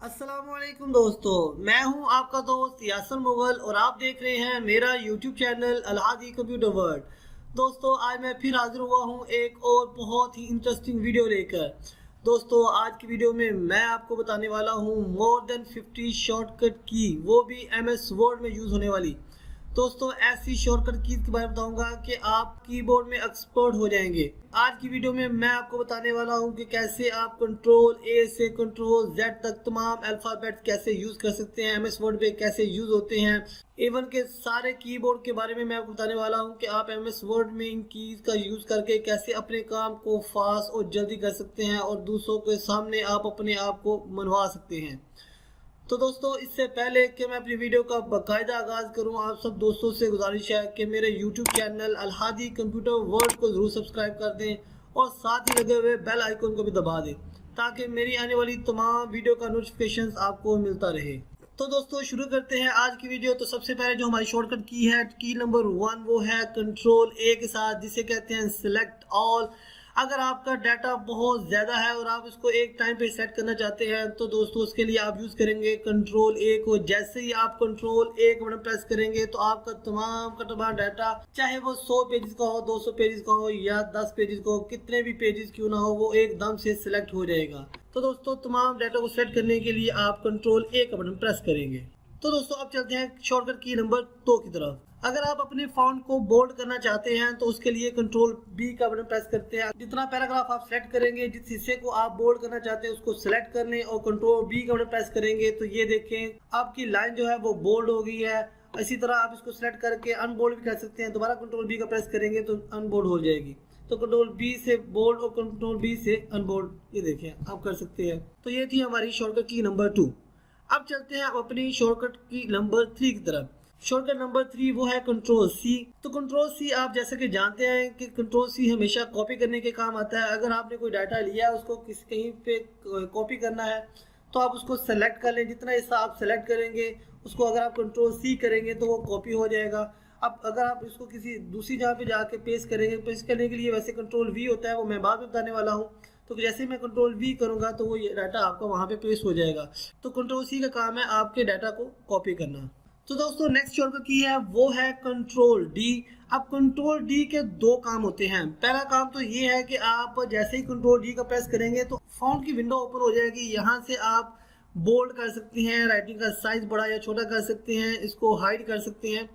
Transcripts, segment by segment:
अस्सलामुअलैकुम दोस्तों, मैं हूं आपका दोस्त यासर मुगल और आप देख रहे हैं मेरा YouTube channel Alhadi computer world. दोस्तों, आज मैं फिर हाजिर हुआ हूं एक और बहुत ही इंटरेस्टिंग वीडियो लेकर। दोस्तों, आज की वीडियो में मैं आपको बताने वाला हूं मोर देन 50 शॉर्टकट की, वो भी एमएस वर्ड में यूज़ होने वाली। दोस्तों, ऐसी शॉर्टकट कीज के बारे में बताऊंगा कि आप कीबोर्ड में एक्सपर्ट हो जाएंगे। आज की वीडियो में मैं आपको बताने वाला हूं कि कैसे आप कंट्रोल ए से कंट्रोल जेड तक तमाम अल्फाबेट्स कैसे यूज कर सकते हैं, एमएस वर्ड पे कैसे यूज होते हैं। इवन के सारे कीबोर्ड के बारे में मैं आपको बताने वाला हूं कि आप एमएस वर्ड में इन कीज का यूज करके कैसे अपने काम को फास्ट और जल्दी कर सकते हैं और दूसरों के सामने आप अपने आप को मनवा सकते हैं। तो दोस्तों, इससे पहले कि मैं अपनी वीडियो का बाकायदा आगाज़ करूं, आप सब दोस्तों से गुजारिश है कि मेरे YouTube channel Alhadi computer world को ज़रूर सब्सक्राइब कर दें और साथ ही लगे हुए बेल आइकन को भी दबा दें ताकि मेरी आने वाली तमाम वीडियो का नोटिफिकेशन आपको मिलता रहे। तो दोस्तों, शुरू करते हैं आज की वीडियो। तो सबसे पहले जो हमारी शॉर्टकट की है, की नंबर 1, वो है कंट्रोल ए के साथ, जिसे कहते हैं सिलेक्ट ऑल। अगर आपका डाटा बहुत ज़्यादा है और आप इसको एक टाइम पे सेट करना चाहते हैं तो दोस्तों उसके लिए आप यूज़ करेंगे कंट्रोल ए को। जैसे ही आप कंट्रोल ए का बटन प्रेस करेंगे तो आपका तमाम का तमाम डाटा, चाहे वो 100 पेजेस का हो, 200 पेजेस का हो या 10 पेजेस का हो, कितने भी पेजेस क्यों ना हो, वो एकदम से सिलेक्ट हो जाएगा। तो दोस्तों, तमाम डाटा को सेट करने के लिए आप कंट्रोल ए का बटन प्रेस करेंगे। तो दोस्तों, अब चलते हैं शॉर्टकट की नंबर 2 की तरफ। अगर आप अपने फॉन्ट को बोल्ड करना चाहते हैं तो उसके लिए कंट्रोल बी का बटन प्रेस करते हैं। जितना पैराग्राफ आप सेलेक्ट करेंगे, जिस हिस्से को आप बोल्ड करना चाहते हैं उसको सेलेक्ट कर लें और कंट्रोल बी का बटन प्रेस करेंगे तो ये देखें आपकी लाइन जो है वो बोल्ड हो गई है। इसी तरह आप इसको सेलेक्ट करके अनबोल्ड भी कर सकते हैं। दोबारा कंट्रोल बी का प्रेस करेंगे तो अनबोल्ड हो जाएगी। तो कंट्रोल बी से बोल्ड और कंट्रोल बी से अनबोल्ड, ये देखें आप कर सकते हैं। तो ये थी हमारी शॉर्टकट की नंबर 2। अब चलते हैं अपनी शॉर्टकट की नंबर 3 की तरफ। शॉर्टकट नंबर 3 वो है कंट्रोल सी। तो कंट्रोल सी आप जैसे कि जानते हैं कि कंट्रोल सी हमेशा कॉपी करने के काम आता है। अगर आपने कोई डाटा लिया है, उसको कहीं पे कॉपी करना है तो आप उसको सेलेक्ट कर लें। जितना हिस्सा आप सेलेक्ट करेंगे उसको अगर आप कंट्रोल सी करेंगे तो वो कॉपी हो जाएगा। अब अगर आप इसको किसी दूसरी जगह पे जाके पेस्ट करेंगे, पेस्ट करने के लिए वैसे कंट्रोल वी होता है, वो मैं बाद में बताने वाला हूँ। तो जैसे मैं कंट्रोल वी करूँगा तो वो डाटा आपका वहाँ पे पेस्ट हो जाएगा। तो कंट्रोल सी का काम है आपके डाटा को कॉपी करना। तो दोस्तों, नेक्स्ट शॉर्टकट की है वो है कंट्रोल डी। अब कंट्रोल डी के 2 काम होते हैं। पहला काम तो ये है कि आप जैसे ही कंट्रोल डी का प्रेस करेंगे तो फॉन्ट की विंडो ओपन हो जाएगी। यहाँ से आप बोल्ड कर सकते हैं, राइटिंग का साइज बड़ा या छोटा कर सकते हैं, इसको हाइड कर सकते हैं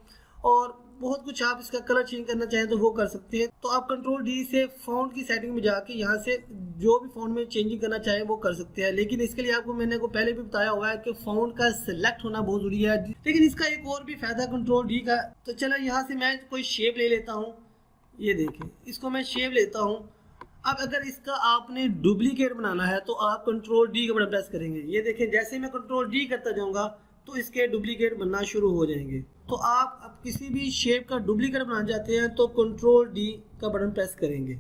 और बहुत कुछ। आप इसका कलर चेंज करना चाहें तो वो कर सकते हैं। तो आप कंट्रोल डी से फॉन्ट की सेटिंग में जाके यहाँ से जो भी फॉन्ट में चेंजिंग करना चाहें वो कर सकते हैं। लेकिन इसके लिए आपको मैंने को पहले भी बताया हुआ है कि फॉन्ट का सिलेक्ट होना बहुत जरूरी है। लेकिन इसका एक और भी फायदा कंट्रोल डी का। तो चलो यहाँ से मैं कोई शेप ले लेता हूँ। ये देखें, इसको मैं शेप लेता हूँ। अब अगर इसका आपने डुप्लीकेट बनाना है तो आप कंट्रोल डी का बटन प्रेस करेंगे। ये देखें, जैसे मैं कंट्रोल डी करता जाऊँगा तो इसके डुप्लीकेट बनना शुरू हो जाएंगे। तो आप अब किसी भी शेप का डुप्लीकेट बनाना चाहते हैं तो कंट्रोल डी का बटन प्रेस करेंगे।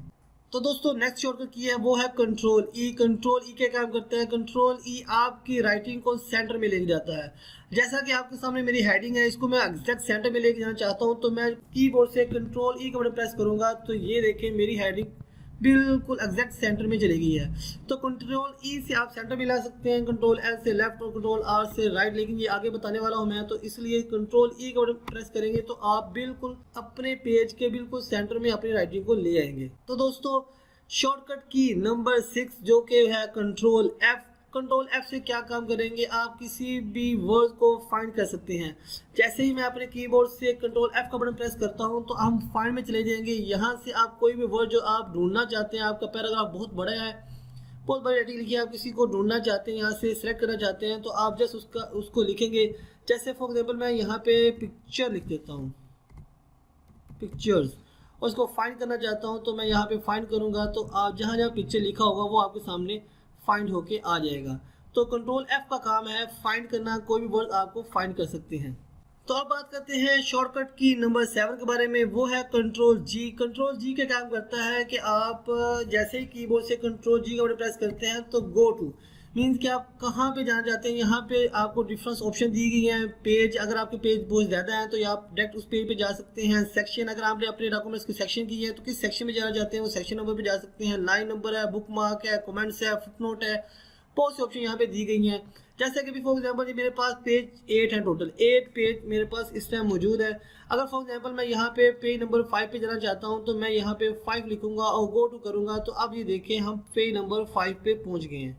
तो दोस्तों, नेक्स्ट शॉर्टकट की है वो है कंट्रोल ई। कंट्रोल ई क्या काम करता है? कंट्रोल ई आपकी राइटिंग को सेंटर में लेके जाता है। जैसा कि आपके सामने मेरी हेडिंग है, इसको मैं एग्जैक्ट सेंटर में लेके जाना चाहता हूँ तो मैं कीबोर्ड से कंट्रोल ई का बटन प्रेस करूँगा तो ये देखें मेरी हेडिंग बिल्कुल एग्जैक्ट सेंटर में चली गई है। तो कंट्रोल ई से आप सेंटर में ला सकते हैं, कंट्रोल एल से लेफ्ट और कंट्रोल आर से राइट, लेकिन ये आगे बताने वाला हूं मैं। तो इसलिए कंट्रोल ई का बटन प्रेस करेंगे तो आप बिल्कुल अपने पेज के बिल्कुल सेंटर में अपनी राइटिंग को ले आएंगे। तो दोस्तों, शॉर्टकट की नंबर 6 जो कि है कंट्रोल एफ। कंट्रोल एफ से क्या काम करेंगे? आप किसी भी वर्ड को फाइंड कर सकते हैं। जैसे ही मैं अपने कीबोर्ड से कंट्रोल एफ का बटन प्रेस करता हूं तो हम फाइंड में चले जाएंगे। यहां से आप कोई भी वर्ड जो आप ढूंढना चाहते हैं, आपका पैराग्राफ बहुत बड़ा है, बहुत बड़ी राइटिंग लिखी है, आप किसी को ढूंढना चाहते हैं, यहाँ से सिलेक्ट करना चाहते हैं तो आप जस्ट उसको लिखेंगे। जैसे फॉर एग्जाम्पल मैं यहाँ पे पिक्चर लिख देता हूँ, पिक्चर्स, और उसको फाइंड करना चाहता हूँ तो मैं यहाँ पे फाइंड करूँगा तो आप जहाँ जहाँ पिक्चर लिखा होगा वो आपके सामने फाइंड होके आ जाएगा। तो कंट्रोल एफ का काम है फाइंड करना, कोई भी वर्ड आपको फाइंड कर सकते हैं। तो अब बात करते हैं शॉर्टकट की नंबर 7 के बारे में, वो है कंट्रोल जी। कंट्रोल जी का काम करता है कि आप जैसे ही कीबोर्ड से कंट्रोल जी का बटन प्रेस करते हैं तो गो टू मीन्स कि आप कहाँ पे जाना चाहते हैं। यहाँ पे आपको डिफरेंस ऑप्शन दी गई हैं। पेज, अगर आपके पेज बहुत ज़्यादा हैं तो आप डायरेक्ट उस पेज पे जा सकते हैं। सेक्शन, अगर आपने अपने डॉक्यूमेंट्स की सेक्शन की है तो किस सेक्शन में जाना चाहते हैं वो सेक्शन नंबर पे जा सकते हैं। लाइन नंबर है, बुक मार्क है, कमेंट्स है, फुटनोट है, बहुत सी ऑप्शन यहाँ पे दी गई हैं। जैसे कि फॉर एग्जांपल मेरे पास पेज 8 है, टोटल 8 पेज मेरे पास इस टाइम मौजूद है। अगर फॉर एग्जांपल मैं यहाँ पे पेज नंबर 5 पे जाना चाहता हूँ तो मैं यहाँ पे 5 लिखूंगा और गो टू करूँगा, तो अब ये देखें हम पेज नंबर 5 पे पहुँच गए हैं।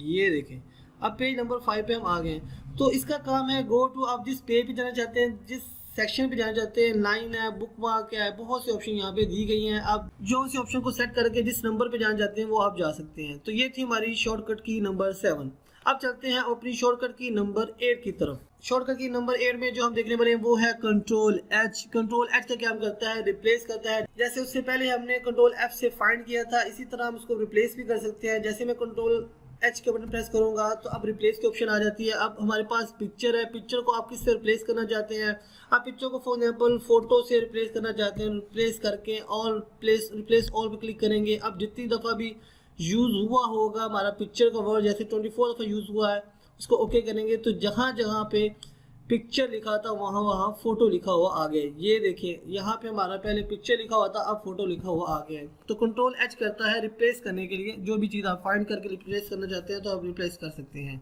ये देखें अब पेज नंबर 5 पे हम आ गए हैं। तो इसका काम है गो टू, आप जिस पेज पे जाना चाहते हैं, जिस सेक्शन पे जाना चाहते हैं, लाइन है, बुक मार्क है, बहुत से ऑप्शन यहाँ पे दी गई हैं। आप जो सी ऑप्शन को सेट करके जिस नंबर पे जाना चाहते हैं वो आप जा सकते हैं। तो ये थी हमारी शॉर्टकट की नंबर 7। अब चलते हैं अपनी शॉर्टकट की नंबर 8 की तरफ। शॉर्टकट की नंबर 8 में जो हम देखने वाले हैं वो है कंट्रोल एच। कंट्रोल एच का क्या करता है, रिप्लेस करता है। जैसे उससे पहले हमने कंट्रोल एफ से फाइंड किया था, इसी तरह हम उसको रिप्लेस भी कर सकते हैं। जैसे मैं कंट्रोल एच के बटन प्रेस करूंगा तो अब रिप्लेस की ऑप्शन आ जाती है। अब हमारे पास पिक्चर है, पिक्चर को आप किससे रिप्लेस करना चाहते हैं, आप पिक्चर को फॉर एग्जांपल फोटो से रिप्लेस करना चाहते हैं, रिप्लेस करके ऑल रिप्लेस ऑल पे क्लिक करेंगे। अब जितनी दफ़ा भी यूज़ हुआ होगा हमारा पिक्चर का वर्ड, जैसे 24 दफ़ा यूज़ हुआ है, उसको ओके करेंगे तो जहाँ जहाँ पे पिक्चर लिखा था वहाँ वहाँ फोटो लिखा हुआ आ गया। ये देखिए यहाँ पे हमारा पहले पिक्चर लिखा हुआ था, अब फोटो लिखा हुआ आ गया है। तो कंट्रोल एच करता है रिप्लेस करने के लिए, जो भी चीज़ आप फाइंड करके रिप्लेस करना चाहते हैं तो आप रिप्लेस कर सकते हैं।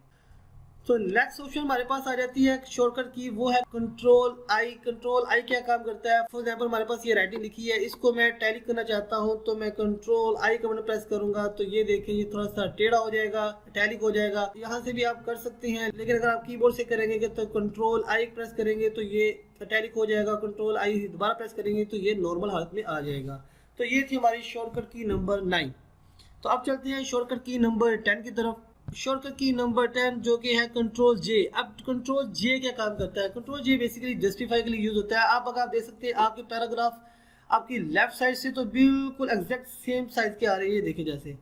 तो नेक्स्ट ऑप्शन हमारे पास आ जाती है शॉर्टकट की, वो है कंट्रोल आई। कंट्रोल आई क्या काम करता है, फॉर एग्जांपल हमारे पास ये राइटिंग लिखी है, इसको मैं टैली करना चाहता हूं तो मैं कंट्रोल आई का बटन प्रेस करूंगा तो ये देखिए ये थोड़ा सा टेढ़ा हो जाएगा, टैलिक हो जाएगा। यहाँ से भी आप कर सकते हैं, लेकिन अगर आप कीबोर्ड से करेंगे तो कंट्रोल आई प्रेस करेंगे तो ये टैलिक हो जाएगा, कंट्रोल आई दोबारा प्रेस करेंगे तो ये नॉर्मल हालत में आ जाएगा। तो ये थी हमारी शॉर्टकट की नंबर 9। तो अब चलते हैं शॉर्टकट की नंबर 10 की तरफ। शॉर्टकट की नंबर 10 जो कि है कंट्रोल जे। अब कंट्रोल जे क्या काम करता है, कंट्रोल जे बेसिकली जस्टिफाई के लिए यूज होता है। आप देख सकते हैं आपके पैराग्राफ आपकी लेफ्ट साइड से तो बिल्कुल एग्जैक्ट सेम साइज के आ रही है। देखिए जैसे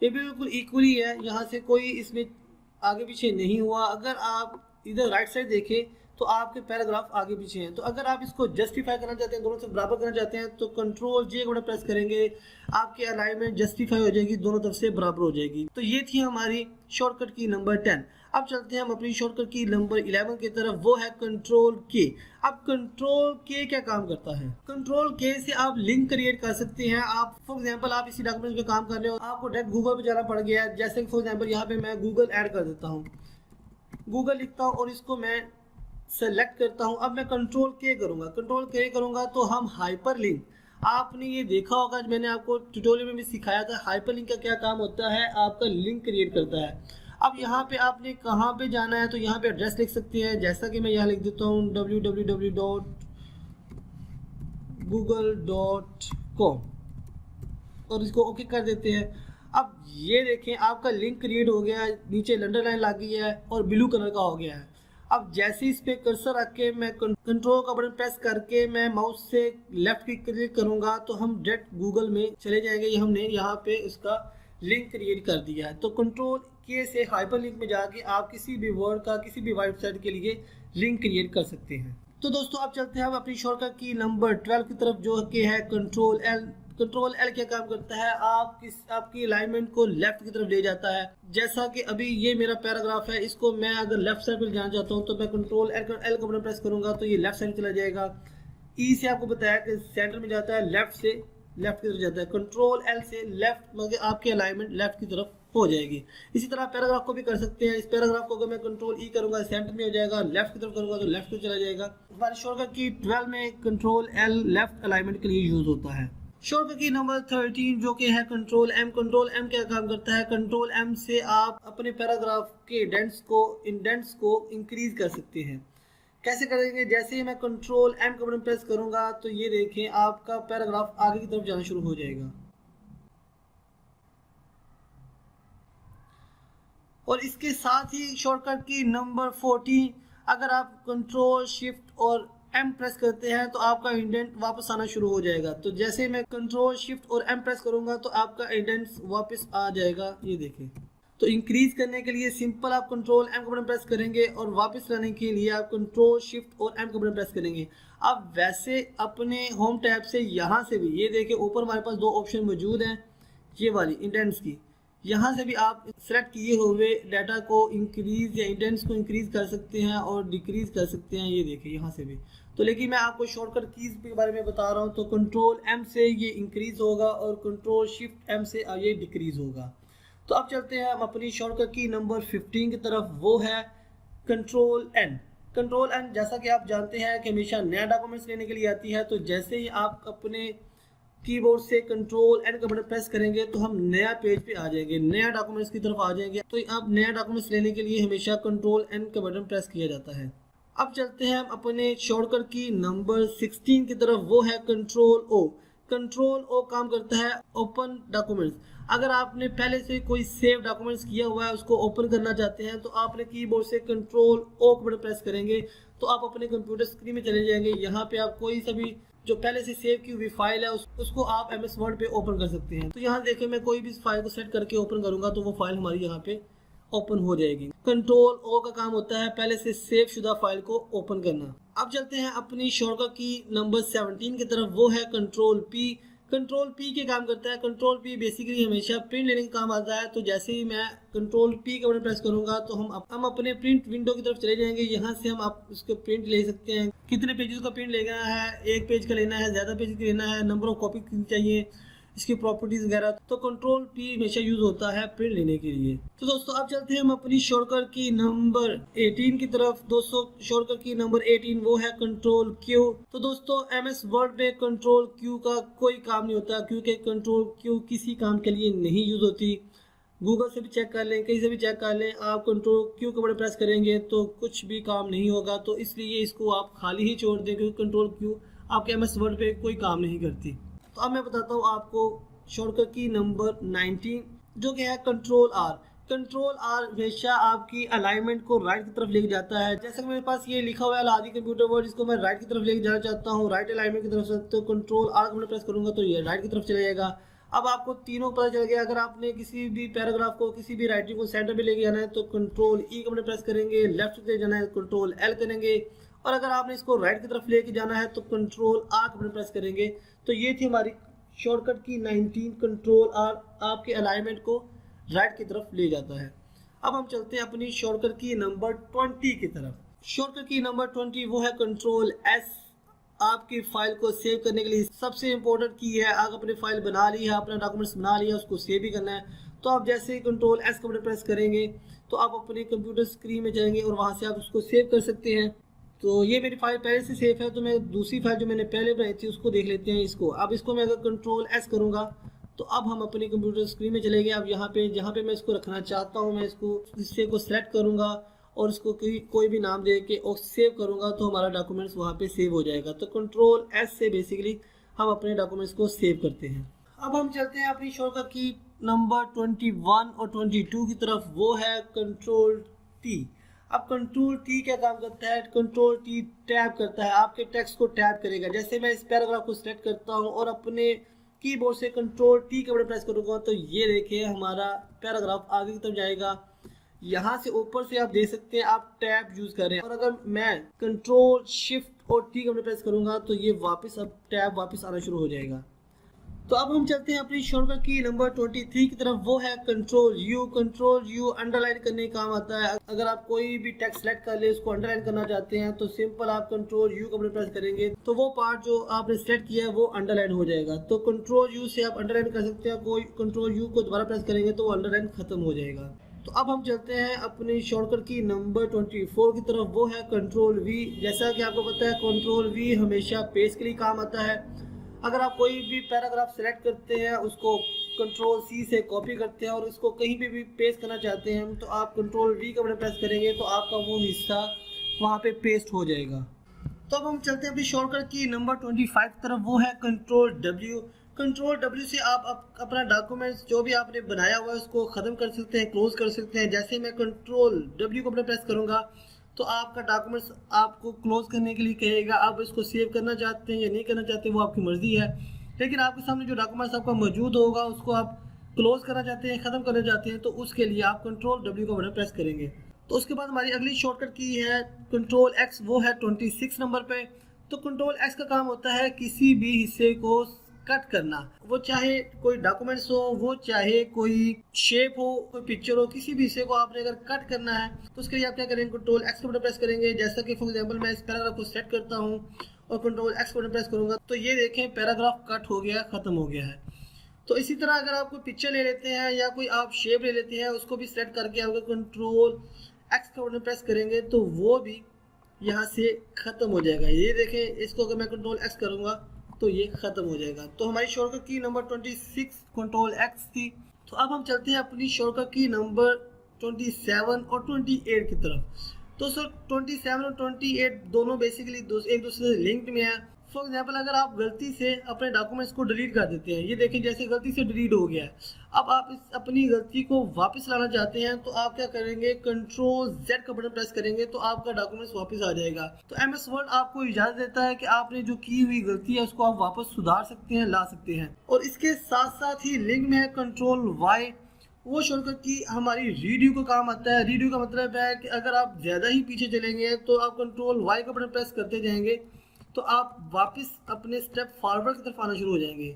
ये बिल्कुल इक्वली है, यहाँ से कोई इसमें आगे पीछे नहीं हुआ। अगर आप इधर राइट साइड देखें तो आपके पैराग्राफ आगे पीछे हैं। तो अगर आप इसको जस्टिफाई करना चाहते हैं, दोनों से बराबर करना चाहते हैं तो कंट्रोल जे को प्रेस करेंगे, आपकी अलाइनमेंट जस्टिफाई हो जाएगी, दोनों तरफ से बराबर हो जाएगी। तो ये थी हमारी शॉर्टकट की नंबर 10। अब चलते हैं हम अपनी शॉर्टकट की नंबर 11 की तरफ, वो है कंट्रोल के। अब कंट्रोल के क्या काम करता है, कंट्रोल के से आप लिंक क्रिएट कर सकते हैं। आप फॉर एग्जांपल आप इसी डॉक्यूमेंट पे काम कर रहे हो, आपको डायरेक्ट गूगल पे जाना पड़ गया है। जैसे फॉर एग्जांपल यहाँ पे मैं गूगल ऐड कर देता हूँ, गूगल लिखता हूँ और इसको मैं सेलेक्ट करता हूं। अब मैं कंट्रोल के करूंगा, कंट्रोल के करूंगा तो हम हाइपर लिंक, आपने ये देखा होगा, मैंने आपको ट्यूटोरियल में भी सिखाया था हाइपर लिंक का क्या काम होता है, आपका लिंक क्रिएट करता है। अब यहाँ पे आपने कहाँ पे जाना है तो यहाँ पे एड्रेस लिख सकते हैं, जैसा कि मैं यहाँ लिख देता हूँ www.google.com और इसको ओके कर देते हैं। अब ये देखें आपका लिंक क्रिएट हो गया है, नीचे लंडन लाइन लग गई है और ब्लू कलर का हो गया है। अब जैसे इस पे कर्सर रख के मैं कंट्रोल का बटन प्रेस करके मैं माउस से लेफ्ट क्लिक करूंगा तो हम डायरेक्ट गूगल में चले जाएंगे। ये हमने यहाँ पे इसका लिंक क्रिएट कर दिया है। तो कंट्रोल के से हाइपर लिंक में जाके आप किसी भी वर्ड का किसी भी वेबसाइट के लिए लिंक क्रिएट कर सकते हैं। तो दोस्तों अब चलते हैं हम अपनी शॉर्टकट की नंबर 12 की तरफ, जो कि है कंट्रोल एल। कंट्रोल एल क्या काम करता है, आपकी अलाइनमेंट को लेफ्ट की तरफ ले जाता है। जैसा कि अभी ये मेरा पैराग्राफ है, इसको मैं अगर लेफ्ट साइड पर जाना चाहता हूँ तो मैं कंट्रोल एल का बटन प्रेस करूंगा तो ये लेफ्ट साइड चला जाएगा। ई से आपको बताया कि सेंटर में जाता है, लेफ्ट से लेफ्ट की तरफ जाता है। कंट्रोल एल से लेफ्ट मतलब आपकी अलाइनमेंट लेफ्ट की तरफ हो जाएगी। इसी तरह पैराग्राफ को भी कर सकते हैं। इस पैराग्राफ को अगर मैं कंट्रोल ई करूंगा सेंटर में हो जाएगा, लेफ्ट की तरफ करूंगा तो लेफ्ट को चला जाएगा। हमारी शॉर्टकट की 12 में कंट्रोल एल लेफ्ट अलाइनमेंट के लिए यूज होता है। शॉर्टकट की नंबर 13 जो कि है कंट्रोल एम। कंट्रोल एम क्या काम करता है, कंट्रोल एम से आप अपने पैराग्राफ के इंडेंट्स को इंक्रीज कर सकते हैं। कैसे करेंगे, जैसे ही मैं कंट्रोल एम का बटन प्रेस करूंगा तो ये देखें आपका पैराग्राफ आगे की तरफ जाना शुरू हो जाएगा। और इसके साथ ही शॉर्टकट की नंबर 14, अगर आप कंट्रोल शिफ्ट और एम प्रेस करते हैं तो आपका इंडेंट वापस आना शुरू हो जाएगा। तो जैसे मैं कंट्रोल शिफ्ट और एम प्रेस करूंगा तो आपका इंडेंट वापस आ जाएगा। ये देखें। तो इंक्रीज करने के लिए सिंपल आप कंट्रोल एम का बटन प्रेस करेंगे और वापस लाने के लिए आप कंट्रोल शिफ्ट और एम का बटन प्रेस करेंगे। अब वैसे अपने होम टैब से यहाँ से भी ये देखें ऊपर हमारे पास 2 ऑप्शन मौजूद हैं, ये वाली इंडेंट्स की। यहाँ से भी आप सेलेक्ट किए हुए डाटा को इंक्रीज या इंडेंट्स को इंक्रीज कर सकते हैं और डिक्रीज कर सकते हैं। ये देखिए यहाँ से भी। तो लेकिन मैं आपको शॉर्टकट कीज के बारे में बता रहा हूँ। तो कंट्रोल एम से ये इंक्रीज होगा और कंट्रोल शिफ्ट एम से ये डिक्रीज होगा। तो अब चलते हैं हम अपनी शॉर्टकट की नंबर 15 की तरफ, वो है कंट्रोल एन। कंट्रोल एन जैसा कि आप जानते हैं कि हमेशा नया डॉक्यूमेंट्स लेने के लिए आती है। तो जैसे ही आप अपने कीबोर्ड से कंट्रोल एन का बटन प्रेस करेंगे तो हम नया पेज पे आ जाएंगे, नया डॉक्यूमेंट्स की तरफ आ जाएंगे। तो अब नया डॉक्यूमेंट्स लेने के लिए हमेशा कंट्रोल एन का बटन प्रेस किया जाता है। अब चलते हैं हम अपने शॉर्टकट की नंबर 16 की तरफ, वो है कंट्रोल ओ। कंट्रोल ओ काम करता है ओपन डॉक्यूमेंट्स। अगर आपने पहले से कोई सेव डॉक्यूमेंट्स किया हुआ है, उसको ओपन करना चाहते हैं, तो आपने कीबोर्ड से कंट्रोल ओ का बटन प्रेस करेंगे तो आप अपने कंप्यूटर स्क्रीन में चले जाएंगे। यहाँ पे आप कोई सा भी जो पहले से सेव की हुई फाइल है उसको आप MS वर्ड पे ओपन कर सकते हैं। तो यहाँ देखिए मैं कोई भी फाइल को सेट करके ओपन करूंगा तो वो फाइल हमारी यहाँ पे ओपन हो जाएगी। कंट्रोल ओ का काम होता है पहले से सेव शुदा फाइल को ओपन करना। अब चलते हैं अपनी शॉर्टकट की नंबर 17 की तरफ, वो है कंट्रोल पी। कंट्रोल पी के काम करता है। कंट्रोल पी बेसिकली हमेशा प्रिंट लेने का काम आता है। तो जैसे ही मैं कंट्रोल पी का बटन प्रेस करूंगा तो हम अपने प्रिंट विंडो की तरफ चले जाएंगे। यहाँ से हम आप उसके प्रिंट ले सकते हैं, कितने पेजेस का प्रिंट लेना है, एक पेज का लेना है, ज़्यादा पेज का लेना है, नंबर ऑफ कॉपी कितनी चाहिए, इसकी प्रॉपर्टीज वगैरह। तो कंट्रोल पी हमेशा यूज होता है प्रिंट लेने के लिए। तो दोस्तों अब चलते हैं हम अपनी शॉर्टकट की नंबर 18 की तरफ। दोस्तों शॉर्टकट की नंबर 18 वो है कंट्रोल क्यू। तो दोस्तों MS वर्ड में कंट्रोल क्यू का कोई काम नहीं होता, क्योंकि कंट्रोल क्यू किसी काम के लिए नहीं यूज होती। गूगल से भी चेक कर लें, कहीं से भी चेक कर लें, आप कंट्रोल क्यू के बटन प्रेस करेंगे तो कुछ भी काम नहीं होगा। तो इसलिए इसको आप खाली ही छोड़ दें, क्योंकि कंट्रोल क्यू आपके MS वर्ड पे कोई काम नहीं करती। तो अब मैं बताता हूँ आपको शॉर्टकट की नंबर 19, जो कि है कंट्रोल आर। कंट्रोल आर हमेशा आपकी अलाइनमेंट को राइट की तरफ लेके जाता है। जैसे कि मेरे पास ये लिखा हुआ है अल-हादी कंप्यूटर वर्ल्ड, इसको मैं राइट की तरफ लेके जाना चाहता हूँ, राइट अलाइनमेंट की तरफ से। तो कंट्रोल आर का बटन प्रेस करूंगा तो ये राइट की तरफ चला जाएगा। अब आपको तीनों पता चल गया। अगर आपने किसी भी पैराग्राफ को, किसी भी राइटिंग को सेंटर में लेके जाना है तो कंट्रोल ई का बटन प्रेस करेंगे, लेफ्ट से जाना है कंट्रोल एल करेंगे, और अगर आपने इसको राइट की तरफ लेके जाना है तो कंट्रोल आर का बटन प्रेस करेंगे। तो ये थी हमारी शॉर्टकट की 19। कंट्रोल आर आपके अलाइनमेंट को राइट की तरफ ले जाता है। अब हम चलते हैं अपनी शॉर्टकट की नंबर 20 की तरफ। शॉर्टकट की नंबर 20 वो है कंट्रोल एस। आपकी फाइल को सेव करने के लिए सबसे इंपॉर्टेंट की है। आप अपनी फाइल बना ली है, अपना डॉक्यूमेंट्स बना लिया, उसको सेव भी करना है। तो आप जैसे ही कंट्रोल एस का बटन प्रेस करेंगे तो आप अपने कंप्यूटर स्क्रीन में जाएंगे और वहाँ से आप उसको सेव कर सकते हैं। तो ये मेरी फाइल पहले से सेव है, तो मैं दूसरी फाइल जो मैंने पहले बनाई थी उसको देख लेते हैं इसको। अब इसको मैं अगर कंट्रोल एस करूँगा तो अब हम अपने कंप्यूटर स्क्रीन में चले गए। अब यहाँ पे जहाँ पे मैं इसको रखना चाहता हूँ, मैं इसको हिस्से को सिलेक्ट करूँगा और इसको कोई भी नाम दे के और सेव करूँगा तो हमारा डॉक्यूमेंट्स वहाँ पे सेव हो जाएगा। तो कंट्रोल एस से बेसिकली हम अपने डॉक्यूमेंट्स को सेव करते हैं। अब हम चलते हैं अपनी शॉर्टकट की नंबर 21 और 22 की तरफ, वो है कंट्रोल टी। अब कंट्रोल टी क्या काम करता है? कंट्रोल टी टैब करता है, आपके टेक्स्ट को टैब करेगा। जैसे मैं इस पैराग्राफ को सिलेक्ट करता हूँ और अपने कीबोर्ड से कंट्रोल टी का बटन प्रेस करूँगा तो ये देखिए हमारा पैराग्राफ आगे की तरफ जाएगा। यहाँ से ऊपर से आप देख सकते हैं आप टैब यूज कर रहे हैं, और अगर मैं कंट्रोल शिफ्ट और टी का बटन प्रेस करूँगा तो ये वापस अब टैब वापस आना शुरू हो जाएगा। तो अब हम चलते हैं अपनी शॉर्टकट की नंबर 23 की तरफ, वो है control you. Control you underline करने का काम आता है। अगर आप कोई भी टेक्स्ट सेलेक्ट कर ले, उसको अंडरलाइन करना चाहते हैं तो सिंपल आप कंट्रोल यू का बटन प्रेस करेंगे तो वो पार्ट जो आपने सेलेक्ट किया है वो अंडरलाइन हो जाएगा। तो कंट्रोल यू से आप अंडरलाइन कर सकते हैं। कोई कंट्रोल यू को दोबारा प्रेस करेंगे तो वो अंडरलाइन खत्म हो जाएगा। तो अब हम चलते हैं अपनी शॉर्टकट की नंबर 24 की तरफ, वो है कंट्रोल वी। जैसा कि आपको पता है कंट्रोल वी हमेशा पेज के लिए काम आता है। अगर आप कोई भी पैराग्राफ सेलेक्ट करते हैं, उसको कंट्रोल सी से कॉपी करते हैं और उसको कहीं पे भी पेस्ट करना चाहते हैं तो आप कंट्रोल वी का बटन प्रेस करेंगे तो आपका वो हिस्सा वहाँ पे पेस्ट हो जाएगा। तो अब हम चलते हैं अपनी शॉर्टकट की नंबर 25 की तरफ, वो है कंट्रोल डब्ल्यू। कंट्रोल डब्ल्यू से आप अपना डॉक्यूमेंट्स जो भी आपने बनाया हुआ है उसको ख़त्म कर सकते हैं, क्लोज कर सकते हैं। जैसे मैं कंट्रोल डब्ल्यू का बटन प्रेस करूँगा तो आपका डॉक्यूमेंट्स आपको क्लोज करने के लिए कहेगा। आप इसको सेव करना चाहते हैं या नहीं करना चाहते वो आपकी मर्जी है, लेकिन आपके सामने जो डॉक्यूमेंट्स आपका मौजूद होगा उसको आप क्लोज करना चाहते हैं, ख़त्म करना चाहते हैं, तो उसके लिए आप कंट्रोल डब्ल्यू का बटन प्रेस करेंगे। तो उसके बाद हमारी अगली शॉर्टकट की है कंट्रोल एक्स, वो है 26 नंबर पे। तो कंट्रोल एक्स का काम होता है किसी भी हिस्से को कट करना, वो चाहे कोई डॉक्यूमेंट्स हो, वो चाहे कोई शेप हो, कोई पिक्चर हो, किसी भी हिस्से को आपने अगर कट करना है तो उसके लिए आप क्या करेंगे, कंट्रोल एक्स का बटन प्रेस करेंगे। जैसा कि फॉर एग्जांपल मैं इस पैराग्राफ को सेट करता हूँ और कंट्रोल एक्स बटन प्रेस करूँगा तो ये देखें पैराग्राफ कट हो गया, ख़त्म हो गया है। तो इसी तरह अगर आप कोई पिक्चर ले लेते हैं या कोई आप शेप ले लेते हैं, उसको भी सेलेक्ट करके अगर कंट्रोल एक्स का बटन प्रेस करेंगे तो वो भी यहाँ से ख़त्म हो जाएगा। ये देखें, इसको अगर मैं कंट्रोल एक्स करूँगा तो ये ख़त्म हो जाएगा। तो हमारी शॉर्टकट की नंबर 26 कंट्रोल एक्स थी। तो अब हम चलते हैं अपनी शॉर्टकट की नंबर 27 और 28 की तरफ। तो सर 27 और 28 दोनों बेसिकली एक दूसरे से लिंक्ड में है। फॉर एग्जाम्पल अगर आप गलती से अपने डॉक्यूमेंट्स को डिलीट कर देते हैं, ये देखें जैसे गलती से डिलीट हो गया है, अब आप इस अपनी गलती को वापस लाना चाहते हैं तो आप क्या करेंगे, कंट्रोल जेड का बटन प्रेस करेंगे तो आपका डॉक्यूमेंट्स वापस आ जाएगा। तो एमएस वर्ड आपको इजाज़त देता है कि आपने जो की हुई गलती है उसको आप वापस सुधार सकते हैं, ला सकते हैं। और इसके साथ साथ ही लिंक में है कंट्रोल वाई, वो शॉर्टकट की हमारी रीड्यू का काम आता है। रीड्यू का मतलब है कि अगर आप ज़्यादा ही पीछे चलेंगे तो आप कंट्रोल वाई का बटन प्रेस करते जाएंगे तो आप वापस अपने स्टेप फॉरवर्ड की तरफ आना शुरू हो जाएंगे।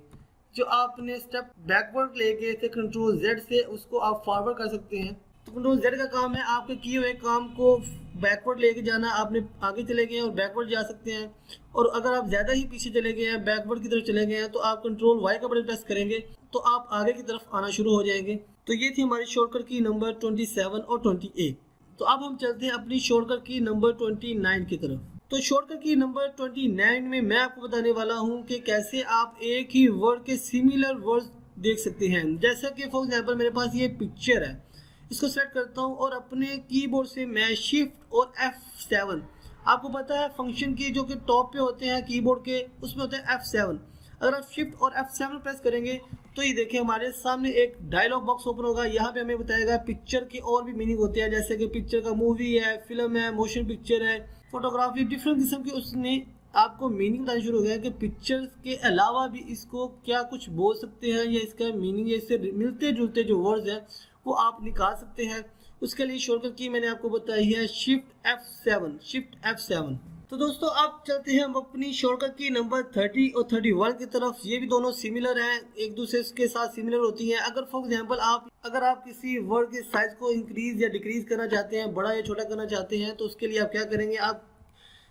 जो आपने स्टेप बैकवर्ड ले गए थे कंट्रोल जेड से, उसको आप फॉरवर्ड कर सकते हैं। तो कंट्रोल जेड का काम है आपके किए हुए काम को बैकवर्ड लेके जाना। आपने आगे चले गए हैं और बैकवर्ड जा सकते हैं, और अगर आप ज़्यादा ही पीछे चले गए हैं, बैकवर्ड की तरफ चले गए हैं, तो आप कंट्रोल वाई का बटन प्रेस करेंगे तो आप आगे की तरफ आना शुरू हो जाएंगे। तो ये थी हमारी शॉर्टकट की नंबर 27 और 28। तो अब हम चलते हैं अपनी शॉर्टकट की नंबर 29 की तरफ। तो शॉर्टकट की नंबर 29 में मैं आपको बताने वाला हूं कि कैसे आप एक ही वर्ड के सिमिलर वर्ड्स देख सकते हैं। जैसा कि फॉर एग्जांपल मेरे पास ये पिक्चर है, इसको सेलेक्ट करता हूं और अपने कीबोर्ड से मैं शिफ्ट और F7, आपको पता है फंक्शन की जो कि टॉप पे होते हैं कीबोर्ड के, उसमें होते हैं F7। अगर आप शिफ्ट और F7 प्रेस करेंगे तो ये देखिए हमारे सामने एक डायलॉग बॉक्स ओपन होगा। यहाँ पे हमें बताएगा पिक्चर के और भी मीनिंग होते हैं, जैसे कि पिक्चर का मूवी है, फिल्म है, मोशन पिक्चर है, फोटोग्राफी, डिफरेंट किस्म की उसने आपको मीनिंग बताना शुरू हो गया कि पिक्चर के अलावा भी इसको क्या कुछ बोल सकते हैं या इसका मीनिंग या इससे मिलते जुलते जो वर्ड्स हैं वो आप निकाल सकते हैं। उसके लिए शॉर्टकट की मैंने आपको बताई है शिफ्ट F7। तो दोस्तों अब चलते हैं हम अपनी शॉर्टकट की नंबर 30 और 31 की तरफ। ये भी दोनों सिमिलर हैं, एक दूसरे के साथ सिमिलर होती हैं। अगर फॉर एग्जांपल अगर आप किसी वर्ड के साइज को इंक्रीज या डिक्रीज करना चाहते हैं, बड़ा या छोटा करना चाहते हैं, तो उसके लिए आप क्या करेंगे, आप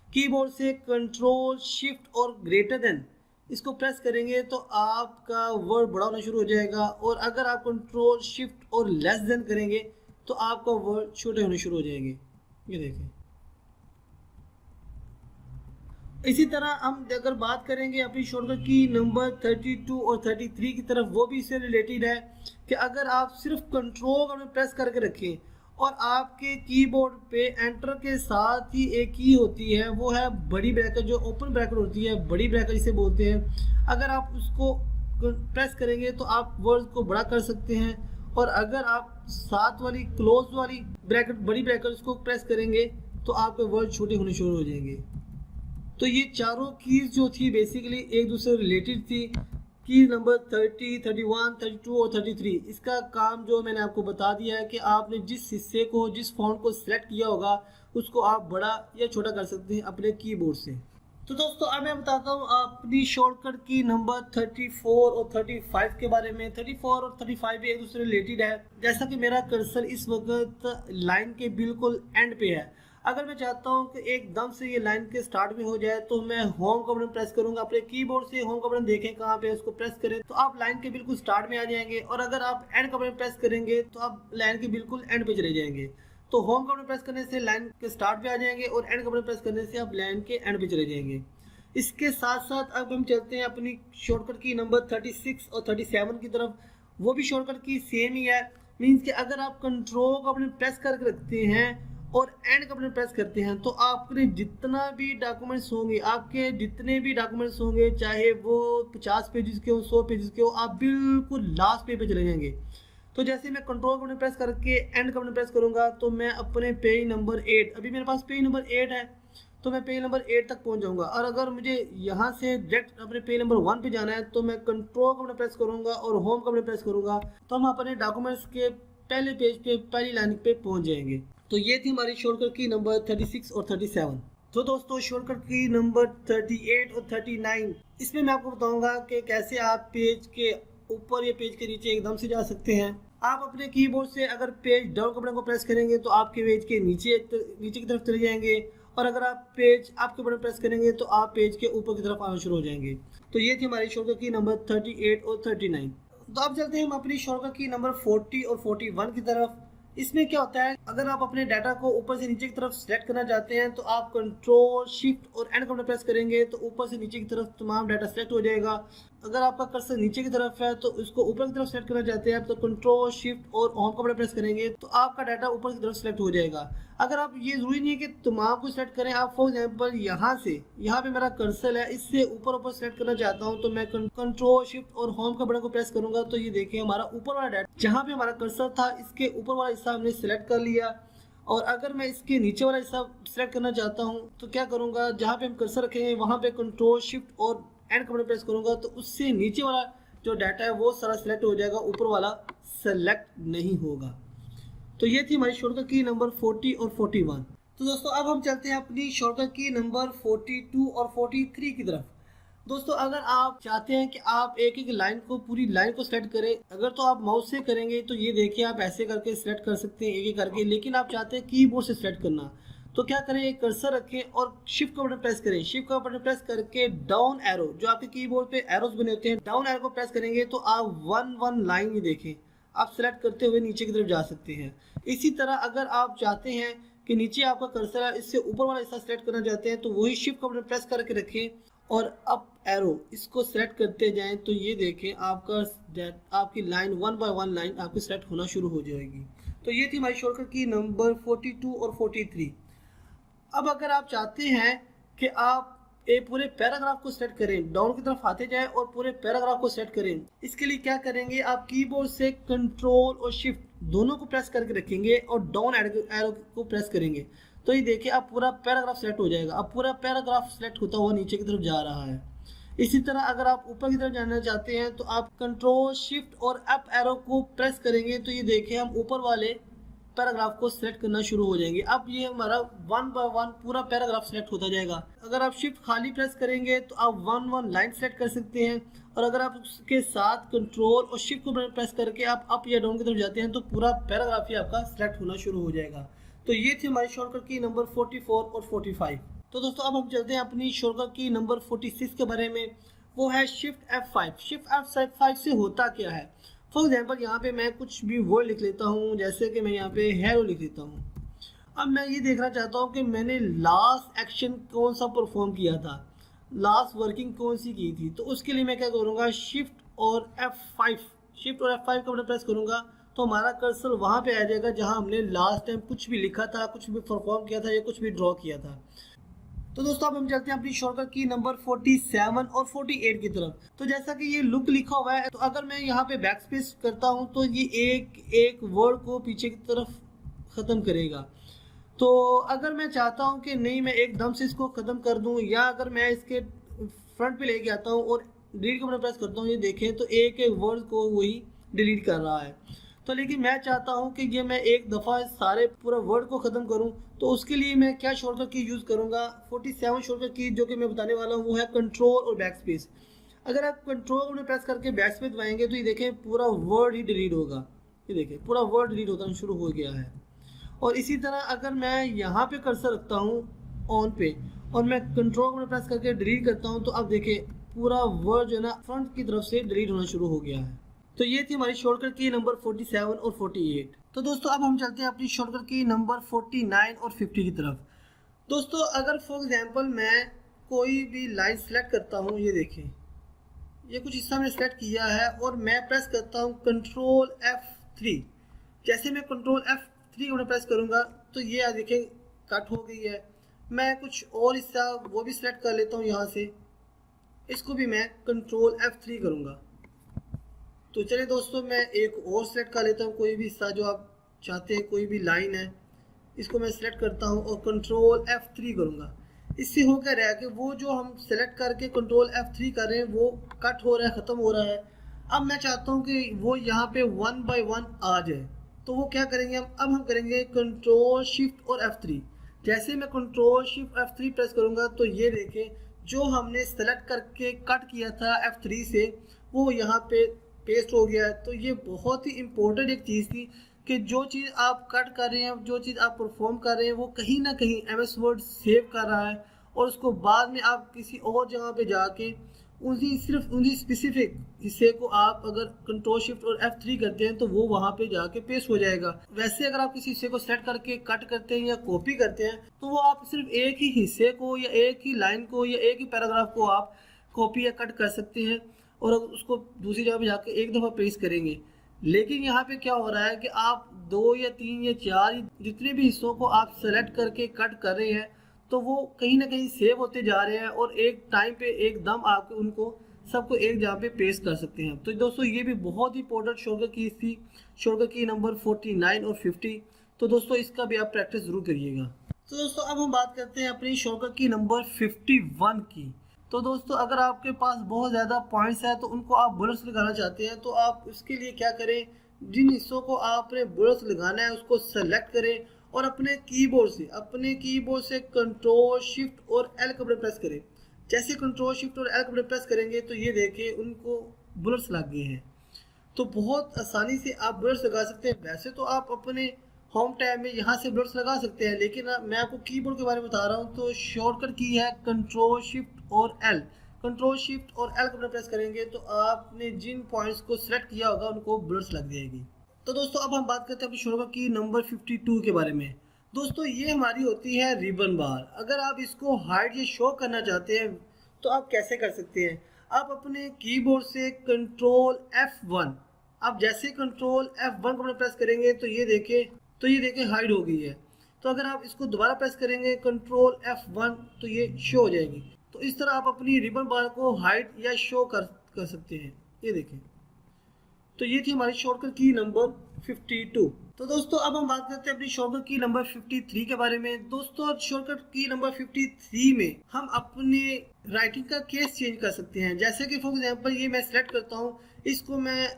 कीबोर्ड से कंट्रोल शिफ्ट और ग्रेटर देन इसको प्रेस करेंगे तो आपका वर्ड बड़ा होना शुरू हो जाएगा। और अगर आप कंट्रोल शिफ्ट और लेस देन करेंगे तो आपका वर्ड छोटे होने शुरू हो जाएंगे। ये देखें। इसी तरह हम अगर बात करेंगे अपनी शॉर्टकट की नंबर 32 और 33 की तरफ, वो भी इससे रिलेटेड है कि अगर आप सिर्फ कंट्रोल में प्रेस करके रखें और आपके कीबोर्ड पे एंटर के साथ ही एक की होती है, वो है बड़ी ब्रैकेट, जो ओपन ब्रैकेट होती है, बड़ी ब्रैकेट जिसे बोलते हैं। अगर आप उसको प्रेस करेंगे तो आप वर्ड को बड़ा कर सकते हैं, और अगर आप साथ वाली क्लोज वाली ब्रैकेट बड़ी ब्रैकेट उसको प्रेस करेंगे तो आपके वर्ड छोटे होने शुरू हो जाएंगे। तो ये चारों कीज जो थी बेसिकली एक दूसरे रिलेटेड थी। की नंबर 30, 31, 32 और 33, इसका काम जो मैंने आपको बता दिया है कि आपने जिस हिस्से को, जिस फॉन्ट को सिलेक्ट किया होगा उसको आप बड़ा या छोटा कर सकते हैं अपने कीबोर्ड से। तो दोस्तों अब मैं बताता हूँ अपनी शॉर्टकट की नंबर 34 और 35 के बारे में। 34 और 35 भी एक दूसरे रिलेटेड है। जैसा कि मेरा कर्सर इस वक्त लाइन के बिल्कुल एंड पे है, अगर मैं चाहता हूं कि एकदम से ये लाइन के स्टार्ट में हो जाए तो मैं होम का बटन प्रेस करूंगा। अपने कीबोर्ड से होम का बटन देखें कहाँ पे, उसको प्रेस करें तो आप लाइन के बिल्कुल स्टार्ट में आ जाएंगे। और अगर आप एंड का बटन प्रेस करेंगे तो आप लाइन के बिल्कुल एंड पे चले जाएंगे। तो होम का बटन प्रेस करने से लाइन के स्टार्ट पे आ जाएंगे और एंड का बटन प्रेस करने से आप लाइन के एंड पे चले जाएंगे। इसके साथ साथ अब हम चलते हैं अपनी शॉर्टकट की नंबर 36 और 37 की तरफ। वो भी शॉर्टकट की सेम ही है। मीन्स कि अगर आप कंट्रोल का बटन प्रेस करके रखते हैं और एंड का बटन प्रेस करते हैं तो आपके जितना भी डॉक्यूमेंट्स होंगे, आपके जितने भी डॉक्यूमेंट्स होंगे, चाहे वो 50 पेजेस के हो, 100 पेजेस के हो, आप बिल्कुल लास्ट पेज पे चले जाएंगे। तो जैसे मैं कंट्रोल का बटन प्रेस करके एंड का बटन प्रेस करूंगा तो मैं अपने पेज नंबर 8, अभी मेरे पास पेज नंबर 8 है, तो मैं पेज नंबर 8 तक पहुंच जाऊंगा। और अगर मुझे यहाँ से डायरेक्ट अपने पेज नंबर 1 पे जाना है तो मैं कंट्रोल का बटन प्रेस करूंगा और होम का बटन प्रेस करूंगा, तो हम अपने डॉक्यूमेंट्स के पहले पेज पे, पहली लाइन पे पहुंच जाएंगे। तो ये थी हमारी शॉर्टकट की नंबर 36 और 37। तो दोस्तों शॉर्टकट की नंबर 38 और 39, इसमें मैं आपको बताऊंगा कि कैसे आप पेज के ऊपर या पेज के नीचे एकदम से जा सकते हैं। आप अपने कीबोर्ड से अगर पेज डाउन का बटन को प्रेस करेंगे तो आपके पेज के नीचे की तरफ चले जाएंगे, और अगर आप पेज आपके बटन प्रेस करेंगे तो आप पेज के ऊपर की तरफ आना शुरू हो जाएंगे। तो ये थी हमारी शॉर्टकट की नंबर 38 और 39। तो अब चलते हैं हम अपनी शॉर्टकट की नंबर 40 और 41 की तरफ। इसमें क्या होता है, अगर आप अपने डाटा को ऊपर से नीचे की तरफ सेलेक्ट करना चाहते हैं तो आप कंट्रोल शिफ्ट और एंड का बटन प्रेस करेंगे तो ऊपर से नीचे की तरफ तमाम डाटा सेलेक्ट हो जाएगा। अगर आपका कर्सर नीचे की तरफ है तो इसको ऊपर की तरफ सेलेक्ट करना चाहते हैं तो कंट्रोल शिफ्ट और होम का बटन प्रेस करेंगे तो आपका डाटा ऊपर की तरफ सेलेक्ट हो जाएगा। अगर आप, ये जरूरी नहीं है कि तमाम को सेलेक्ट करें, आप फॉर एग्जांपल यहाँ पे मेरा कर्सर है, इससे ऊपर सेलेक्ट करना चाहता हूँ तो मैं कंट्रोल शिफ्ट और होम का बटन को प्रेस करूंगा तो ये देखिए हमारा ऊपर वाला डाटा, जहाँ पे हमारा कर्सर था इसके ऊपर वाला हिस्सा हमने सेलेक्ट कर लिया। और अगर मैं इसके नीचे वाला हिस्सा सेलेक्ट करना चाहता हूँ तो क्या करूँगा, जहाँ पे हम कर्सर रखेंगे वहाँ पे कंट्रोल शिफ्ट और एंड का बटन प्रेस करूँगा तो उससे नीचे वाला जो डाटा है वो सारा सेलेक्ट हो जाएगा, ऊपर वाला सेलेक्ट नहीं होगा। तो ये थी हमारी शॉर्टकट की नंबर 40 और 41। तो दोस्तों अब हम चलते हैं अपनी शॉर्टकट की नंबर 42 और 43 की तरफ। दोस्तों अगर आप चाहते हैं कि आप एक एक लाइन को, पूरी लाइन को सेलेक्ट करें, अगर तो आप माउस से करेंगे तो ये देखिए आप ऐसे करके सेलेक्ट कर सकते हैं एक एक करके, लेकिन आप चाहते हैं कीबोर्ड से सेलेक्ट करना तो क्या करें, एक कर्सर रखें और शिफ्ट का बटन प्रेस करें। शिफ्ट का बटन प्रेस करके डाउन एरो, जो आपके कीबोर्ड पे एरोस बने होते हैं, डाउन एरो को प्रेस करेंगे तो आप वन लाइन ही देखें आप सेलेक्ट करते हुए नीचे की तरफ जा सकते हैं। इसी तरह अगर आप चाहते हैं कि नीचे आपका कर्सर है, इससे ऊपर वाला हिस्सा सेलेक्ट करना चाहते हैं तो वही शिफ्ट का बटन प्रेस करके रखें और अप एरो इसको सेलेक्ट करते जाएं तो ये देखें आपकी लाइन 1 बाय 1 लाइन आपकी सेलेक्ट होना शुरू हो जाएगी। तो ये थी हमारी शॉर्टकट की नंबर 42 और 43। अब अगर आप चाहते हैं कि आप एक पूरे पैराग्राफ को सेट करें, डाउन की तरफ आते जाएं और पूरे पैराग्राफ को सेट करें, इसके लिए क्या करेंगे, आप कीबोर्ड से कंट्रोल और शिफ्ट दोनों को प्रेस करके रखेंगे और डाउन एरो को प्रेस करेंगे तो ये देखिए अब पूरा पैराग्राफ सेलेक्ट हो जाएगा। अब पूरा पैराग्राफ सेलेक्ट होता हुआ नीचे की तरफ जा रहा है। इसी तरह अगर आप ऊपर की तरफ जाना चाहते हैं तो आप कंट्रोल शिफ्ट और अप एरो को प्रेस करेंगे तो ये देखिए हम ऊपर वाले पैराग्राफ को सेलेक्ट करना शुरू हो जाएंगे। अब ये हमारा 1 बाय 1 पूरा पैराग्राफ सेलेक्ट होता जाएगा। अगर आप शिफ्ट खाली प्रेस करेंगे तो आप 1 लाइन सेलेक्ट कर सकते हैं और अगर आप उसके साथ कंट्रोल और शिफ्ट को प्रेस करके आप अप या डाउन की तरफ जाते हैं तो पूरा पैराग्राफ ही आपका सेलेक्ट होना शुरू हो जाएगा। तो ये थी हमारी शॉर्टकट की नंबर 44 और 45। तो दोस्तों अब हम चलते हैं अपनी शॉर्टकट की नंबर 46 के बारे में, वो है शिफ्ट F5। शिफ्ट F5 से होता क्या है, फॉर एग्जाम्पल यहाँ पे मैं कुछ भी वर्ड लिख लेता हूँ, जैसे कि मैं यहाँ पे हेरो लिख लेता हूँ। अब मैं ये देखना चाहता हूँ कि मैंने लास्ट एक्शन कौन सा परफॉर्म किया था, लास्ट वर्किंग कौन सी की थी। तो उसके लिए मैं क्या करूँगा, शिफ्ट और F5 का बटन प्रेस करूँगा तो हमारा कर्सर वहाँ पे आ जाएगा जहाँ हमने लास्ट टाइम कुछ भी लिखा था, कुछ भी परफॉर्म किया था या कुछ भी ड्रॉ किया था। तो दोस्तों अब हम चलते हैं अपनी शॉर्टकट की नंबर 47 और 48 की तरफ। तो जैसा कि ये लुक लिखा हुआ है तो अगर मैं यहाँ पे बैक स्पेस करता हूँ तो ये एक वर्ड को पीछे की तरफ ख़त्म करेगा। तो अगर मैं चाहता हूँ कि नहीं मैं एकदम से इसको ख़त्म कर दूँ, या अगर मैं इसके फ्रंट पे लेके आता हूँ और डिलीट का बटन प्रेस करता हूँ, ये देखें तो एक वर्ड को वही डिलीट कर रहा है। तो लेकिन मैं चाहता हूं कि ये मैं एक दफ़ा सारे पूरा वर्ड को ख़त्म करूं तो उसके लिए मैं क्या शॉर्टकट की यूज़ करूंगा, 47 शॉर्टकट की जो कि मैं बताने वाला हूं वो है कंट्रोल और बैक स्पेस। अगर आप कंट्रोल में प्रेस करके बैक स्पेस दबाएंगे तो ये देखें पूरा वर्ड ही डिलीट होगा, ये देखें पूरा वर्ड डिलीट होना शुरू हो गया है। और इसी तरह अगर मैं यहाँ पे कर्सर रखता हूँ ऑन पे और मैं कंट्रोल में प्रेस करके डिलीट करता हूँ तो अब देखें पूरा वर्ड जो है ना फ्रंट की तरफ से डिलीट होना शुरू हो गया है। तो ये थी हमारी शॉर्टकट की नंबर 47 और 48। तो दोस्तों अब हम चलते हैं अपनी शॉर्टकट की नंबर 49 और 50 की तरफ। दोस्तों अगर फॉर एग्जांपल मैं कोई भी लाइन सेलेक्ट करता हूँ, ये देखें ये कुछ हिस्सा मैंने सेलेक्ट किया है और मैं प्रेस करता हूँ कंट्रोल F3। जैसे मैं कंट्रोल F3 को प्रेस करूँगा तो ये देखें कट हो गई है। मैं कुछ और हिस्सा वो भी सिलेक्ट कर लेता हूँ यहाँ से, इसको भी मैं कंट्रोल F3 करूँगा। तो चलिए दोस्तों मैं एक और सेलेक्ट कर लेता हूँ, कोई भी हिस्सा जो आप चाहते हैं, कोई भी लाइन है इसको मैं सेलेक्ट करता हूँ और कंट्रोल F3 करूँगा। इससे हो क्या रहा है कि वो जो हम सेलेक्ट करके कंट्रोल F3 कर रहे हैं वो कट हो रहा है, ख़त्म हो रहा है। अब मैं चाहता हूँ कि वो यहाँ पे 1 बाय 1 आ जाए, तो वो क्या करेंगे अब हम करेंगे कंट्रोल शिफ्ट और F3। जैसे मैं कंट्रोल शिफ्ट F3 प्रेस करूँगा तो ये देखें जो हमने सेलेक्ट करके कट किया था F3 से वो यहाँ पे पेस्ट हो गया है। तो ये बहुत ही इम्पोर्टेंट एक चीज़ थी कि जो चीज़ आप कट कर रहे हैं, जो चीज़ आप परफॉर्म कर रहे हैं वो कहीं ना कहीं MS वर्ड सेव कर रहा है और उसको बाद में आप किसी और जगह पे जाके उन्हीं स्पेसिफिक हिस्से को आप अगर कंट्रोल शिफ्ट और F3 करते हैं तो वो वहाँ पे जाके पेस्ट हो जाएगा। वैसे अगर आप किसी हिस्से को सेलेक्ट करके कट करते हैं या कॉपी करते हैं तो वो आप सिर्फ एक ही हिस्से को या एक ही लाइन को या एक ही पैराग्राफ को आप कॉपी या कट कर सकते हैं और उसको दूसरी जगह पे जाके एक दफ़ा पेस्ट करेंगे। लेकिन यहाँ पे क्या हो रहा है कि आप 2 या 3 या 4 जितने भी हिस्सों को आप सेलेक्ट करके कट कर रहे हैं तो वो कहीं ना कहीं सेव होते जा रहे हैं और एक टाइम पे एकदम आप उनको सबको एक जगह पे पेस्ट कर सकते हैं। तो दोस्तों ये भी बहुत ही इंपॉर्टेंट शॉर्टकट की थी, शॉर्टकट की नंबर 49 और 50। तो दोस्तों इसका भी आप प्रैक्टिस जरूर करिएगा। तो दोस्तों अब हम बात करते हैं अपनी शॉर्टकट की नंबर 51 की। तो दोस्तों अगर आपके पास बहुत ज़्यादा पॉइंट्स है तो उनको आप बुलेट्स लगाना चाहते हैं तो आप उसके लिए क्या करें, जिन हिस्सों को आपने बुलेट्स लगाना है उसको सेलेक्ट करें और अपने कीबोर्ड से कंट्रोल शिफ्ट और एल का बटन प्रेस करें। जैसे कंट्रोल शिफ्ट और एल का बटन प्रेस करेंगे तो ये देखिए उनको बुलेट्स लग गए हैं। तो बहुत आसानी से आप बुलेट्स लगा सकते हैं। वैसे तो आप अपने होम टैब में यहाँ से बुलेट्स लगा सकते हैं, लेकिन मैं आपको कीबोर्ड के बारे में बता रहा हूँ। तो शॉर्टकट की है कंट्रोल शिफ्ट और एल। कंट्रोल शिफ्ट और एल का बटन प्रेस करेंगे तो आपने जिन पॉइंट्स को सिलेक्ट किया होगा उनको बुलेट्स लग जाएगी। तो दोस्तों अब हम बात करते हैं अपनी शॉर्टकट की नंबर 52 के बारे में। दोस्तों ये हमारी होती है रिबन बार। अगर आप इसको हाइड या शो करना चाहते हैं तो आप कैसे कर सकते हैं, आप अपने कीबोर्ड से कंट्रोल F1, आप जैसे कंट्रोल F1 को प्रेस करेंगे तो ये देखें हाइड हो गई है। तो अगर आप इसको दोबारा प्रेस करेंगे कंट्रोल F1 तो ये शो हो जाएगी। तो इस तरह आप अपनी रिबन बार को हाइड या शो कर सकते हैं। ये देखें, तो ये थी हमारी शॉर्टकट की नंबर 52। तो दोस्तों अब हम बात करते हैं अपनी शॉर्टकट की नंबर 53 के बारे में। दोस्तों शॉर्टकट की नंबर 53 में हम अपने राइटिंग का केस चेंज कर सकते हैं। जैसे कि फॉर एग्जांपल ये मैं सेलेक्ट करता हूँ, इसको मैं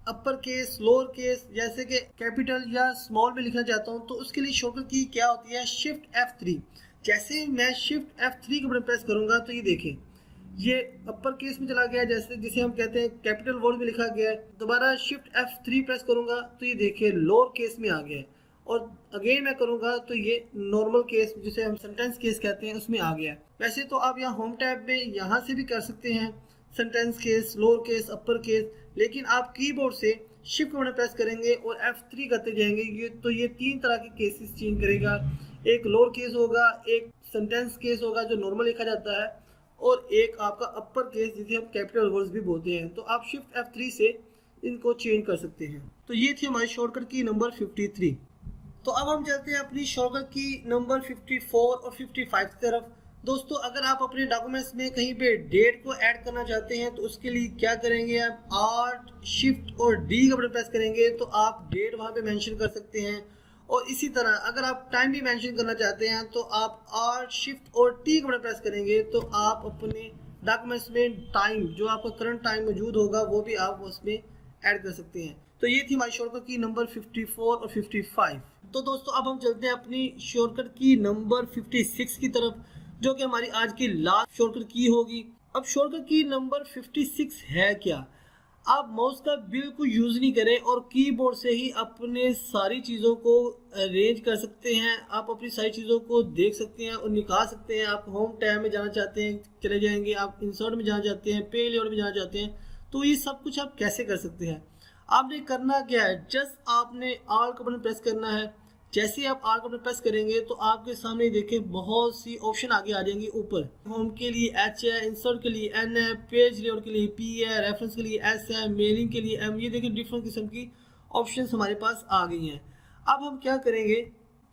अपर केस, लोअर केस, जैसे कि कैपिटल या स्मॉल में लिखना चाहता हूँ तो उसके लिए शॉर्टकट की क्या होती है, शिफ्ट F3। जैसे मैं शिफ्ट F3 के बटन प्रेस करूँगा तो ये देखें ये अपर केस में चला गया, जैसे जिसे हम कहते हैं कैपिटल वर्ड में लिखा गया है। दोबारा शिफ्ट F3 प्रेस करूंगा तो ये देखिए लोअर केस में आ गया है और अगेन मैं करूंगा तो ये नॉर्मल केस जिसे हम सेंटेंस केस कहते हैं उसमें आ गया है। वैसे तो आप यहाँ होम टैब में यहाँ से भी कर सकते हैं sentence case, lower case, upper case, लेकिन आप कीबोर्ड से शिफ्ट बटन प्रेस करेंगे और F3 करते जाएंगे तो ये 3 तरह के केसेस चेंज करेगा। एक लोअर केस होगा, एक सेंटेंस केस होगा जो नॉर्मल लिखा जाता है और एक आपका अपर केस जिसे हम कैपिटल वर्ड्स भी बोलते हैं। तो आप शिफ्ट F3 से इनको चेंज कर सकते हैं। तो ये थी हमारी शॉर्टकट की नंबर 53। तो अब हम चलते हैं अपनी शॉर्टकट की नंबर 54 और 55 की तरफ। दोस्तों अगर आप अपने डॉक्यूमेंट्स में कहीं पे डेट को ऐड करना चाहते हैं तो उसके लिए क्या करेंगे, आप Alt Shift और D का बटन प्रेस करेंगे तो आप डेट वहाँ पे मेंशन कर सकते हैं। और इसी तरह अगर आप टाइम भी मेंशन करना चाहते हैं तो आप Alt Shift और T का बटन प्रेस करेंगे तो आप अपने डॉक्यूमेंट्स में टाइम जो आपका करंट टाइम मौजूद होगा वो भी आप उसमें ऐड कर सकते हैं। तो ये थी हमारी शॉर्टकट की नंबर 54 और 55। तो दोस्तों अब हम चलते हैं अपनी शॉर्टकट की नंबर 56 की तरफ, जो कि हमारी आज की लास्ट शॉर्टकट की होगी। अब शॉर्टकट की नंबर 56 है क्या, आप माउस का बिल्कुल यूज़ नहीं करें और कीबोर्ड से ही अपने सारी चीज़ों को अरेंज कर सकते हैं। आप अपनी सारी चीज़ों को देख सकते हैं और निकाल सकते हैं। आप होम टैब में जाना चाहते हैं चले जाएंगे, आप इंसर्ट में जाना चाहते हैं, पे लेआउट में जाना चाहते हैं, तो ये सब कुछ आप कैसे कर सकते हैं। आपने करना क्या है, जस्ट आपने Alt का बटन प्रेस करना है। जैसे ही आप Alt का बटन प्रेस करेंगे तो आपके सामने देखिए बहुत सी ऑप्शन आगे आ जाएंगी। ऊपर होम के लिए H है, इंसर्ट के लिए N है, पेज लेआउट के लिए P है, रेफरेंस के लिए S है, मेलिंग के लिए M। ये देखिए डिफरेंट किस्म की ऑप्शंस हमारे पास आ गई हैं। अब हम क्या करेंगे,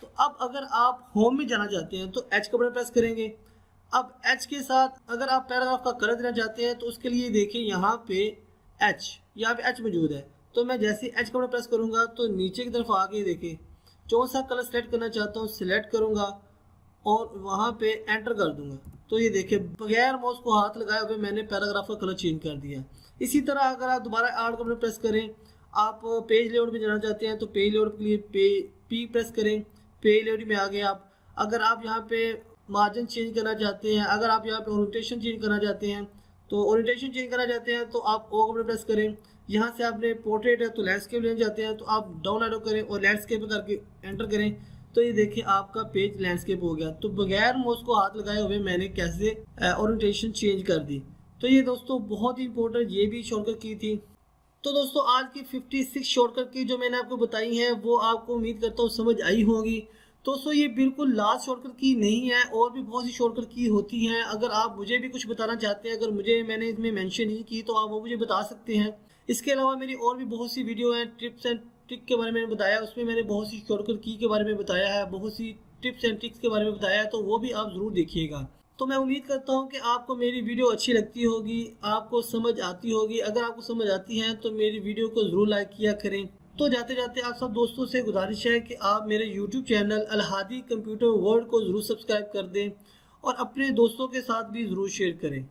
तो अब अगर आप होम में जाना चाहते हैं तो H का बटन प्रेस करेंगे। अब H के साथ अगर आप पैराग्राफ का कलर देना चाहते हैं तो उसके लिए देखिए यहाँ पे H मौजूद है। तो मैं जैसे H का बटन प्रेस करूँगा तो नीचे की तरफ आके देखिए जो सा कलर सेलेक्ट करना चाहता हूँ सिलेक्ट करूँगा और वहाँ पे एंटर कर दूंगा। तो ये देखिए बगैर माउस को हाथ लगाए हुए मैंने पैराग्राफ का कलर चेंज कर दिया। इसी तरह अगर आप दोबारा Alt का बटन प्रेस करें, आप पेज लेआउट में जाना चाहते हैं तो पेज लेआउट के लिए P प्रेस करें, पेज लेआउट में आ गए आप। अगर आप यहाँ पे मार्जिन चेंज करना चाहते हैं, अगर आप यहाँ पे ओरिएंटेशन चेंज करना चाहते हैं तो ओरिएंटेशन चेंज करना चाहते हैं तो आप O का बटन प्रेस करें। यहाँ से आपने पोर्ट्रेट है तो लैंडस्केप लेना चाहते हैं तो आप डाउन एरो करें और लैंडस्केप करके एंटर करें तो ये देखिए आपका पेज लैंडस्केप हो गया। तो बगैर माउस को हाथ लगाए हुए मैंने कैसे ओरिएंटेशन चेंज कर दी। तो ये दोस्तों बहुत ही इंपॉर्टेंट ये भी शॉर्टकट की थी। तो दोस्तों आज की 56 शॉर्टकट की जो मैंने आपको बताई है वो आपको उम्मीद करता हूँ समझ आई होगी। दोस्तों ये बिल्कुल लास्ट शॉर्टकट की नहीं है, और भी बहुत सी शॉर्टकट की होती हैं। अगर आप मुझे भी कुछ बताना चाहते हैं, अगर मैंने इसमें मेंशन नहीं की, तो आप वो मुझे बता सकते हैं। इसके अलावा मेरी और भी बहुत सी वीडियो हैं, टिप्स एंड ट्रिक के बारे में मैंने बताया, उसमें मैंने बहुत सी शॉर्टकट की के बारे में बताया है, बहुत सी टिप्स एंड ट्रिक्स के बारे में बताया है, तो वो भी आप ज़रूर देखिएगा। तो मैं उम्मीद करता हूँ कि आपको मेरी वीडियो अच्छी लगती होगी, आपको समझ आती होगी। अगर आपको समझ आती है तो मेरी वीडियो को ज़रूर लाइक किया करें। तो जाते जाते आप सब दोस्तों से गुजारिश है कि आप मेरे YouTube channel Alhadi computer world को ज़रूर सब्सक्राइब कर दें और अपने दोस्तों के साथ भी ज़रूर शेयर करें।